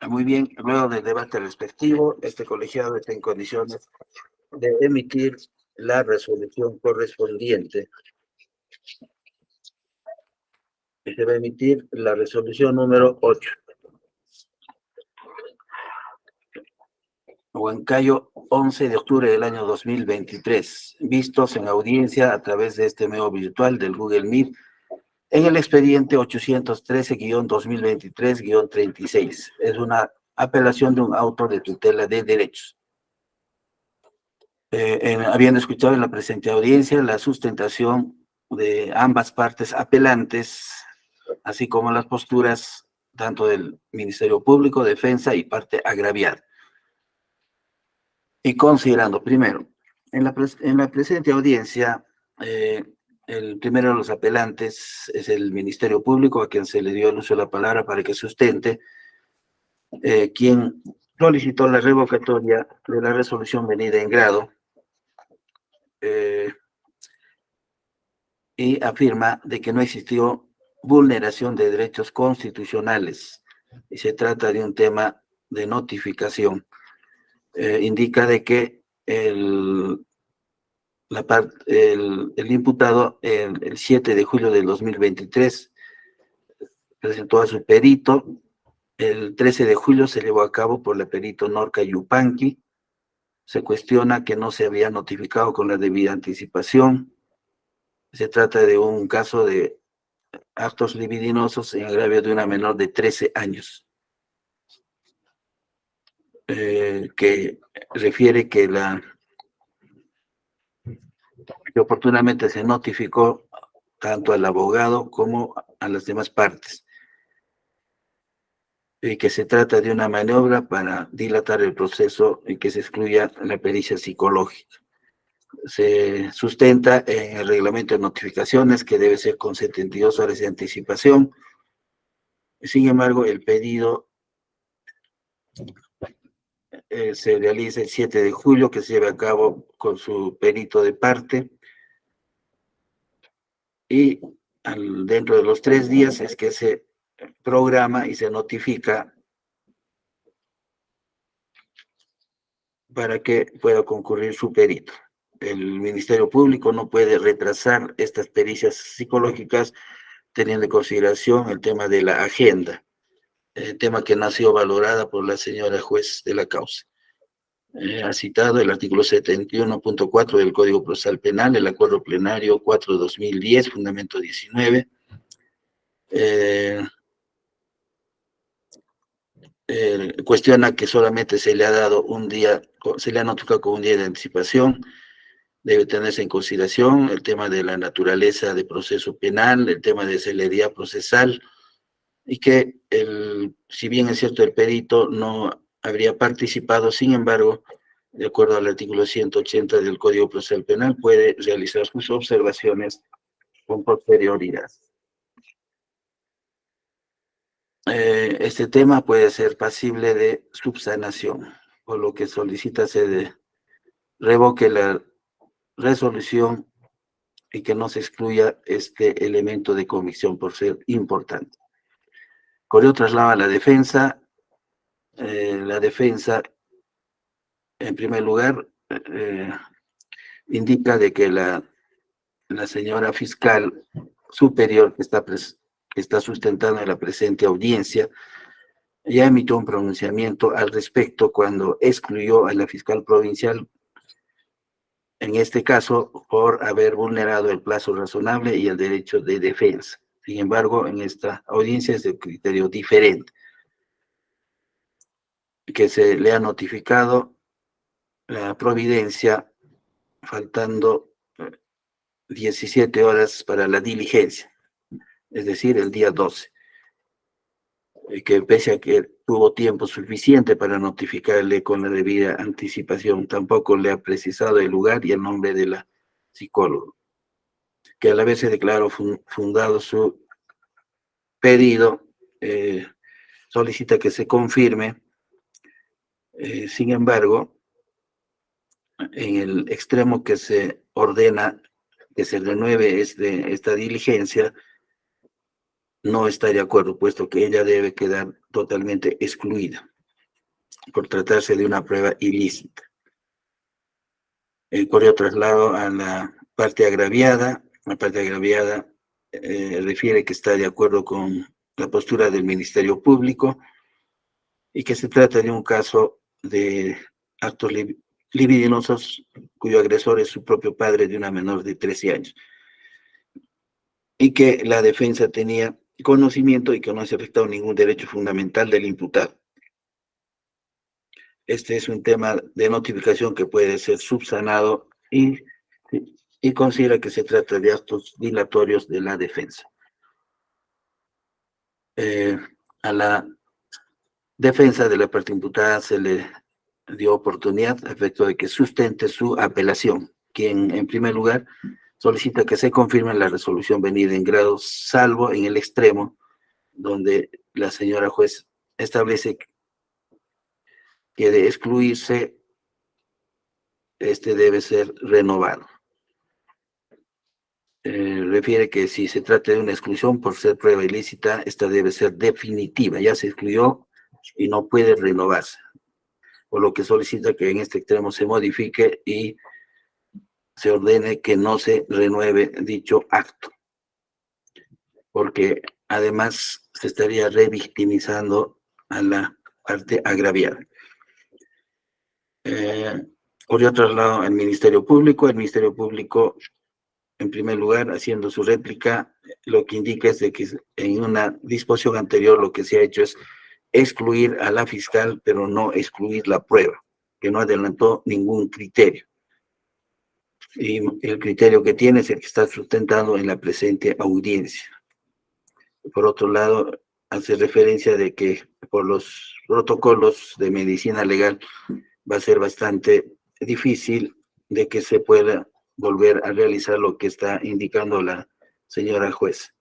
Muy bien, luego del debate respectivo, este colegiado está en condiciones de emitir la resolución correspondiente. Y se va a emitir la resolución número 8. Huancayo, 11 de octubre del año 2023, vistos en audiencia a través de este medio virtual del Google Meet, en el expediente 813-2023-36. Es una apelación de un auto de tutela de derechos. Habiendo escuchado en la presente audiencia la sustentación de ambas partes apelantes, así como las posturas tanto del Ministerio Público, Defensa y parte agraviada. Y considerando, primero, en la presente audiencia, el primero de los apelantes es el Ministerio Público, a quien se le dio el uso de la palabra para que sustente, quien solicitó la revocatoria de la resolución venida en grado, y afirma de que no existió vulneración de derechos constitucionales, y se trata de un tema de notificación. Indica de que el imputado el 7 de julio del 2023 presentó a su perito. El 13 de julio se llevó a cabo por la perito Norca Yupanqui. Se cuestiona que no se había notificado con la debida anticipación. Se trata de un caso de actos libidinosos en agravio de una menor de 13 años. Que refiere que oportunamente se notificó tanto al abogado como a las demás partes, y que se trata de una maniobra para dilatar el proceso y que se excluya la pericia psicológica. Se sustenta en el reglamento de notificaciones que debe ser con 72 horas de anticipación. Sin embargo, el pedido se realiza el 7 de julio, que se lleva a cabo con su perito de parte, y dentro de los 3 días es que se programa y se notifica para que pueda concurrir su perito. El Ministerio Público no puede retrasar estas pericias psicológicas teniendo en consideración el tema de la agenda, tema que no ha sido valorada por la señora juez de la causa. Ha citado el artículo 71.4 del Código Procesal Penal, el acuerdo plenario 4/2010, fundamento 19. Cuestiona que solamente se le ha dado un día, se le ha notificado con un día de anticipación. Debe tenerse en consideración el tema de la naturaleza de proceso penal, el tema de celeridad procesal, y que si bien es cierto el perito no habría participado, sin embargo, de acuerdo al artículo 180 del Código Procesal Penal, puede realizar sus observaciones con posterioridad. Este tema puede ser pasible de subsanación, por lo que solicita se revoque la resolución y que no se excluya este elemento de convicción por ser importante. Correo traslado a la defensa. La defensa, en primer lugar, indica de que la señora fiscal superior que está sustentando en la presente audiencia ya emitió un pronunciamiento al respecto cuando excluyó a la fiscal provincial, en este caso, por haber vulnerado el plazo razonable y el derecho de defensa. Sin embargo, en esta audiencia es de criterio diferente, que se le ha notificado la providencia faltando 17 horas para la diligencia, es decir, el día 12, que pese a que tuvo tiempo suficiente para notificarle con la debida anticipación, tampoco le ha precisado el lugar y el nombre de la psicóloga, que a la vez se declaró fundado su pedido, solicita que se confirme. Sin embargo, en el extremo que se ordena que se renueve esta diligencia, no está de acuerdo, puesto que ella debe quedar totalmente excluida. por tratarse de una prueba ilícita. El correo traslado a la parte agraviada. La parte agraviada refiere que está de acuerdo con la postura del Ministerio Público y que se trata de un caso de actos libidinosos cuyo agresor es su propio padre de una menor de 13 años. Y que la defensa tenía conocimiento y que no se ha afectado ningún derecho fundamental del imputado. Este es un tema de notificación que puede ser subsanado y considera que se trata de actos dilatorios de la defensa. A la defensa de la parte imputada se le dio oportunidad a efecto de que sustente su apelación, quien en primer lugar solicita que se confirme la resolución venida en grado, salvo en el extremo donde la señora juez establece que de excluirse, este debe ser renovado. Refiere que si se trata de una exclusión por ser prueba ilícita, esta debe ser definitiva, ya se excluyó y no puede renovarse, por lo que solicita que en este extremo se modifique y se ordene que no se renueve dicho acto, porque además se estaría revictimizando a la parte agraviada. Por otro lado, el Ministerio Público, en primer lugar, haciendo su réplica, lo que indica es de que en una disposición anterior lo que se ha hecho es excluir a la fiscal, pero no excluir la prueba, que no adelantó ningún criterio. Y el criterio que tiene es el que está sustentado en la presente audiencia. Por otro lado, hace referencia de que por los protocolos de medicina legal va a ser bastante difícil de que se pueda volver a realizar lo que está indicando la señora juez.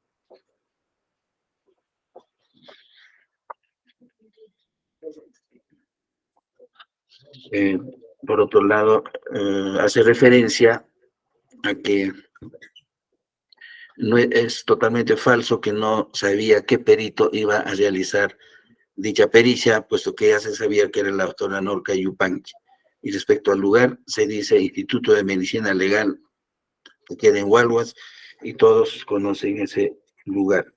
Por otro lado, hace referencia a que no es totalmente falso que no sabía qué perito iba a realizar dicha pericia, puesto que ya se sabía que era la doctora Norca Yupanqui. Y respecto al lugar, se dice Instituto de Medicina Legal, que queda en Hualhuas, y todos conocen ese lugar.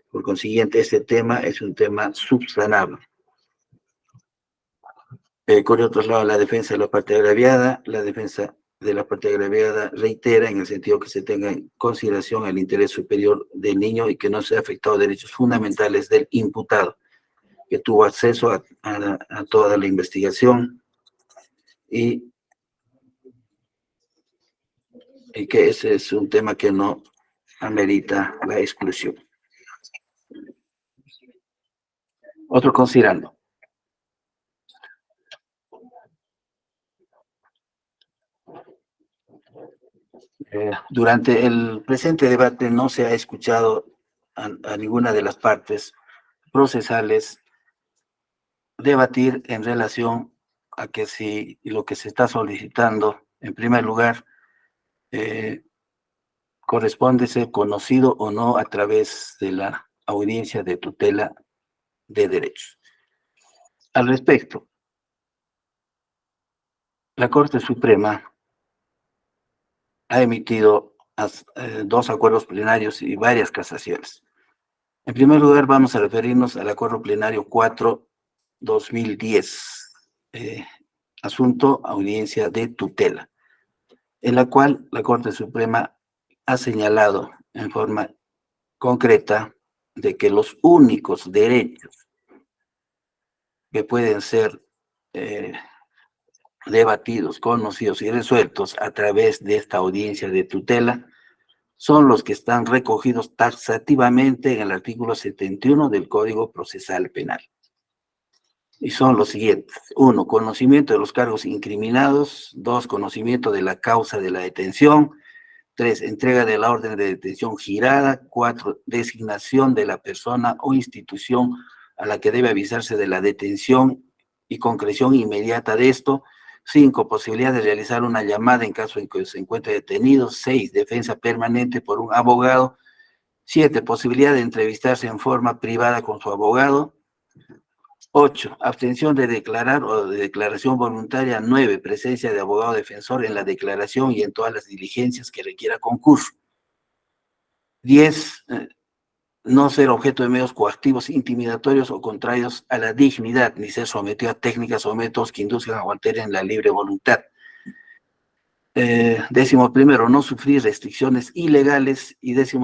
Por consiguiente, este tema es un tema subsanable. Con otro lado, la defensa de la parte agraviada, la defensa de la parte agraviada reitera en el sentido que se tenga en consideración el interés superior del niño y que no se ha afectado derechos fundamentales del imputado, que tuvo acceso a toda la investigación y que ese es un tema que no amerita la exclusión. Otro considerando. Durante el presente debate no se ha escuchado a ninguna de las partes procesales debatir en relación a que si lo que se está solicitando, en primer lugar, corresponde ser conocido o no a través de la audiencia de tutela de derechos. Al respecto, la Corte Suprema ha emitido dos acuerdos plenarios y varias casaciones. En primer lugar, vamos a referirnos al acuerdo plenario 4/2010, asunto audiencia de tutela, en la cual la Corte Suprema ha señalado en forma concreta de que los únicos derechos que pueden ser debatidos, conocidos y resueltos a través de esta audiencia de tutela son los que están recogidos taxativamente en el artículo 71 del Código Procesal Penal. Y son los siguientes. 1, conocimiento de los cargos incriminados. 2, conocimiento de la causa de la detención. 3, entrega de la orden de detención girada. 4, designación de la persona o institución a la que debe avisarse de la detención y concreción inmediata de esto. 5, posibilidad de realizar una llamada en caso en que se encuentre detenido. 6, defensa permanente por un abogado. 7, posibilidad de entrevistarse en forma privada con su abogado. 8. Abstención de declarar o de declaración voluntaria. 9. Presencia de abogado defensor en la declaración y en todas las diligencias que requiera concurso. 10. No ser objeto de medios coactivos, intimidatorios o contrarios a la dignidad, ni ser sometido a técnicas o métodos que induzcan o alteren la libre voluntad. 11, no sufrir restricciones ilegales. Y 12,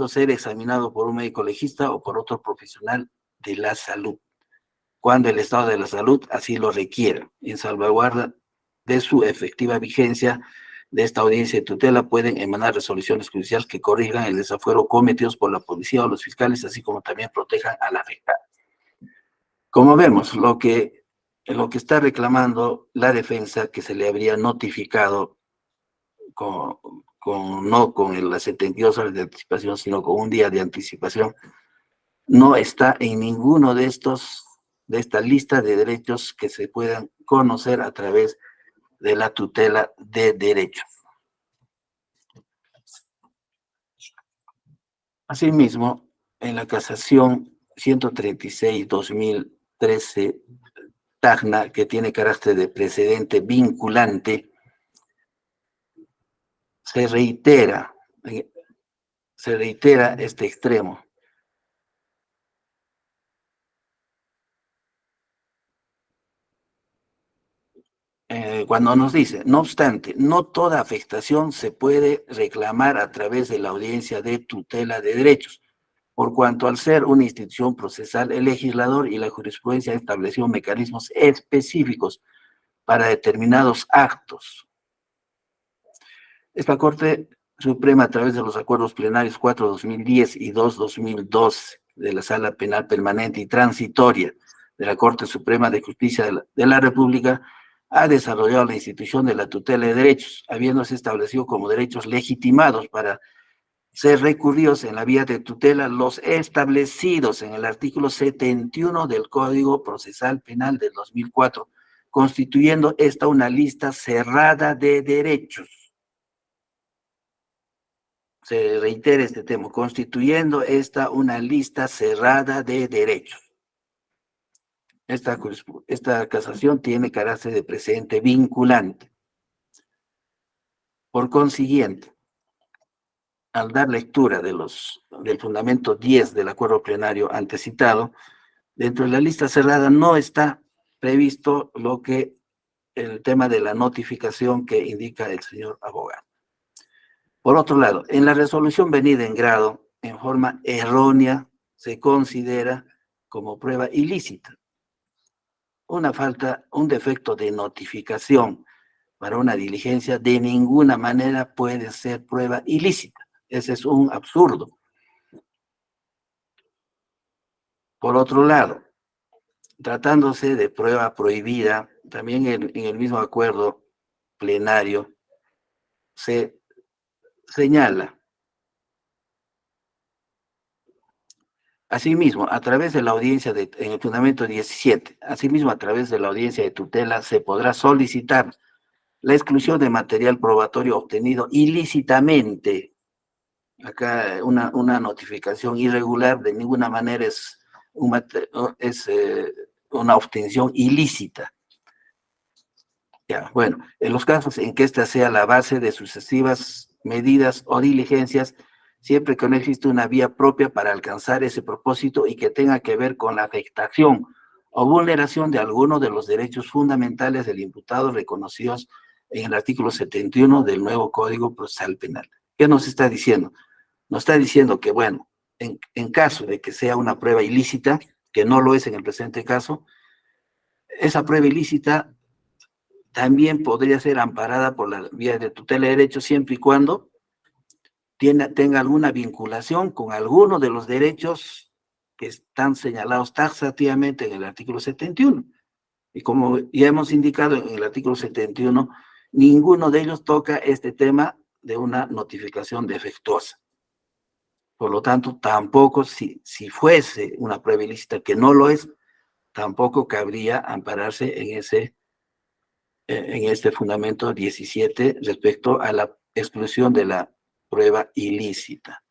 ser examinado por un médico legista o por otro profesional de la salud, cuando el estado de la salud así lo requiera. En salvaguarda de su efectiva vigencia de esta audiencia de tutela, pueden emanar resoluciones judiciales que corrijan el desafuero cometidos por la policía o los fiscales, así como también protejan al afectado. Como vemos, lo que está reclamando la defensa, que se le habría notificado no con las 72 horas de anticipación, sino con un día de anticipación, no está en ninguno de esta lista de derechos que se puedan conocer a través de la tutela de derechos. Asimismo, en la casación 136-2013, Tacna, que tiene carácter de precedente vinculante, se reitera este extremo. Cuando nos dice, no obstante, no toda afectación se puede reclamar a través de la audiencia de tutela de derechos, por cuanto al ser una institución procesal, el legislador y la jurisprudencia han establecido mecanismos específicos para determinados actos. Esta Corte Suprema, a través de los acuerdos plenarios 4/2010 y 2/2012 de la Sala Penal Permanente y Transitoria de la Corte Suprema de Justicia de la República, ha desarrollado la institución de la tutela de derechos, habiéndose establecido como derechos legitimados para ser recurridos en la vía de tutela los establecidos en el artículo 71 del Código Procesal Penal del 2004, constituyendo esta una lista cerrada de derechos. Se reitera este tema, constituyendo esta una lista cerrada de derechos. Esta casación tiene carácter de precedente vinculante. Por consiguiente, al dar lectura del fundamento 10 del acuerdo plenario antecitado, dentro de la lista cerrada no está previsto el tema de la notificación que indica el señor abogado. Por otro lado, en la resolución venida en grado, en forma errónea, se considera como prueba ilícita. Un defecto de notificación para una diligencia de ninguna manera puede ser prueba ilícita. Ese es un absurdo. Por otro lado, tratándose de prueba prohibida, también en el mismo acuerdo plenario se señala. Asimismo, a través de la audiencia en el fundamento 17, asimismo a través de la audiencia de tutela se podrá solicitar la exclusión de material probatorio obtenido ilícitamente. Acá una notificación irregular de ninguna manera es una obtención ilícita. Ya, bueno, en los casos en que esta sea la base de sucesivas medidas o diligencias, siempre que no existe una vía propia para alcanzar ese propósito y que tenga que ver con la afectación o vulneración de alguno de los derechos fundamentales del imputado reconocidos en el artículo 71 del nuevo Código Procesal Penal. ¿Qué nos está diciendo? Nos está diciendo que, bueno, en caso de que sea una prueba ilícita, que no lo es en el presente caso, esa prueba ilícita también podría ser amparada por la vía de tutela de derechos siempre y cuando tenga alguna vinculación con alguno de los derechos que están señalados taxativamente en el artículo 71. Y como ya hemos indicado en el artículo 71, ninguno de ellos toca este tema de una notificación defectuosa. Por lo tanto, tampoco, si fuese una prueba ilícita, que no lo es, tampoco cabría ampararse en este fundamento 17 respecto a la exclusión de la prueba ilícita.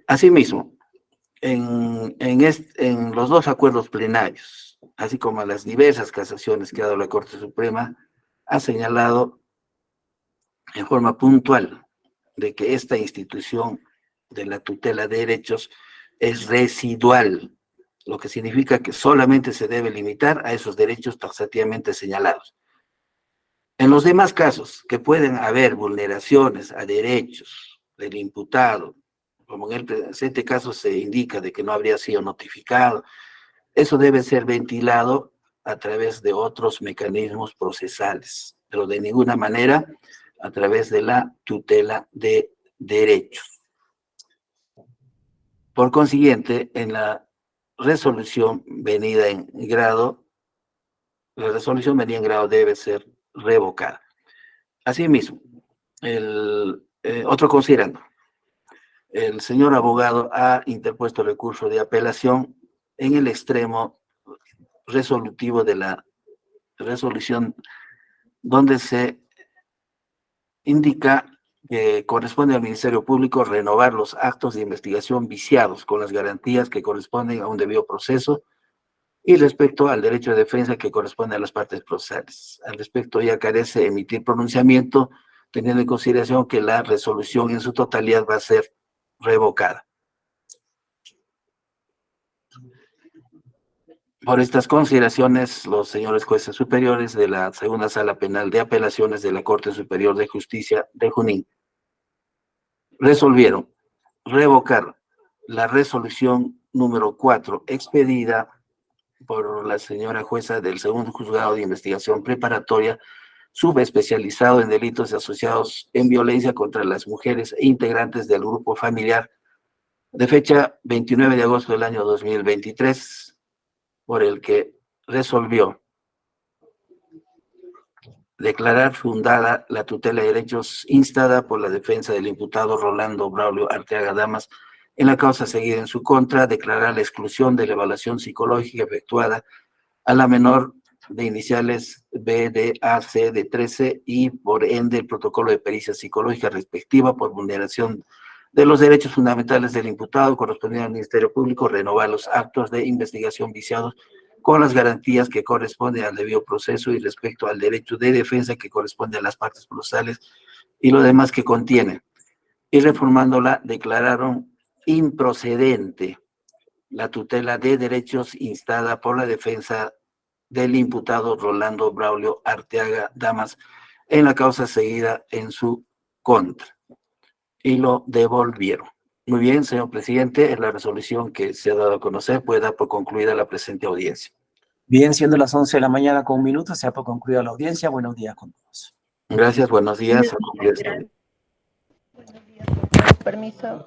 Asimismo, en los dos acuerdos plenarios, así como las diversas casaciones que ha dado la Corte Suprema, ha señalado en forma puntual de que esta institución de la tutela de derechos es residual, lo que significa que solamente se debe limitar a esos derechos taxativamente señalados. En los demás casos que pueden haber vulneraciones a derechos del imputado, como en el presente caso se indica de que no habría sido notificado, eso debe ser ventilado a través de otros mecanismos procesales, pero de ninguna manera a través de la tutela de derechos. Por consiguiente, en la resolución venida en grado, la resolución venida en grado debe ser revocada. Asimismo, otro considerando, el señor abogado ha interpuesto recurso de apelación en el extremo resolutivo de la resolución, donde se indica que corresponde al Ministerio Público renovar los actos de investigación viciados con las garantías que corresponden a un debido proceso y respecto al derecho de defensa que corresponde a las partes procesales. Al respecto, ya carece emitir pronunciamiento, teniendo en consideración que la resolución en su totalidad va a ser revocada. Por estas consideraciones, los señores jueces superiores de la Segunda Sala Penal de Apelaciones de la Corte Superior de Justicia de Junín resolvieron revocar la resolución número 4 expedida por la señora jueza del Segundo Juzgado de Investigación Preparatoria, subespecializado en delitos asociados en violencia contra las mujeres e integrantes del grupo familiar, de fecha 29 de agosto del año 2023, por el que resolvió declarar fundada la tutela de derechos instada por la defensa del imputado Rolando Braulio Arteaga Damas en la causa seguida en su contra, declarar la exclusión de la evaluación psicológica efectuada a la menor de iniciales BDAC de 13 y por ende el protocolo de pericia psicológica respectiva por vulneración de los derechos fundamentales del imputado correspondiente al Ministerio Público, renovar los actos de investigación viciados con las garantías que corresponden al debido proceso y respecto al derecho de defensa que corresponde a las partes procesales y lo demás que contiene. Y reformándola, declararon improcedente la tutela de derechos instada por la defensa del imputado Rolando Braulio Arteaga Damas en la causa seguida en su contra. Y lo devolvieron. Muy bien, señor presidente, es la resolución que se ha dado a conocer, puede dar por concluida la presente audiencia. Bien, siendo las 11 de la mañana con un minuto, se ha por concluida la audiencia. Buenos días con todos. Gracias, buenos días. Buenos días, permiso.